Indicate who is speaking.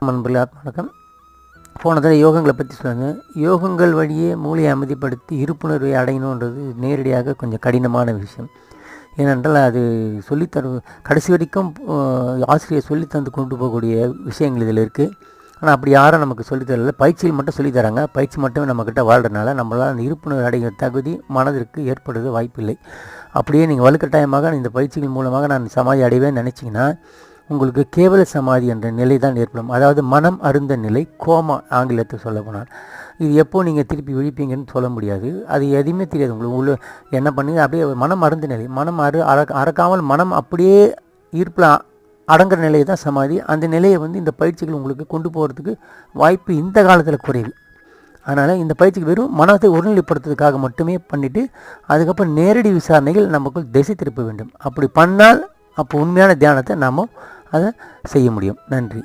Speaker 1: நண்பர்களே, வணக்கம். போன தடவை யோகங்களை பற்றி சொன்னாங்க. யோகங்கள் வழியே மூளையை அமைதிப்படுத்தி இருப்புணர்வை அடையணுன்றது நேரடியாக கொஞ்சம் கடினமான விஷயம். ஏனென்றால் அது கடைசி வரைக்கும் ஆசிரியர் சொல்லித்தந்து கொண்டு போகக்கூடிய விஷயங்கள் இதில் இருக்குது. ஆனால் அப்படி யாரும் நமக்கு சொல்லித்தரல. பயிற்சியில் மட்டும் சொல்லித்தராங்க. பயிற்சி மட்டுமே நம்மக்கிட்ட வாழ்கிறதுனால நம்மளால் அந்த இருப்புணர்வு அடைகிற தகுதி மனதிற்கு ஏற்படுறது வாய்ப்பில்லை. அப்படியே நீங்கள் வலுக்கட்டாயமாக இந்த பயிற்சிகள் மூலமாக நான் சமாதி அடைவேன்னு நினச்சிங்கன்னா உங்களுக்கு கேவல சமாதி என்ற நிலை தான் ஏற்படும். அதாவது மனம் அருந்த நிலை, கோமா ஆங்கிலத்தில் சொல்ல போனால். இது எப்போது நீங்கள் திருப்பி விழிப்பீங்கன்னு சொல்ல முடியாது. அது எதுவுமே தெரியாது உங்களுக்கு. என்ன பண்ணுங்க, அப்படியே மனம் அருந்த நிலை. மனம் அறக்காமல் மனம் அப்படியே ஈர்ப்பில் அடங்குற நிலை தான் சமாதி. அந்த நிலையை இந்த பயிற்சிகள் உங்களுக்கு கொண்டு போகிறதுக்கு வாய்ப்பு இந்த காலத்தில் குறைவு. அதனால் இந்த பயிற்சிக்கு வெறும் மனத்தை ஒருநிலைப்படுத்துறதுக்காக மட்டுமே பண்ணிவிட்டு அதுக்கப்புறம் நேரடி விசாரணைகள் நமக்குள் திசை திருப்ப வேண்டும். அப்படி பண்ணால் அப்போ உண்மையான தியானத்தை நாம் அதை செய்ய முடியும். நன்றி.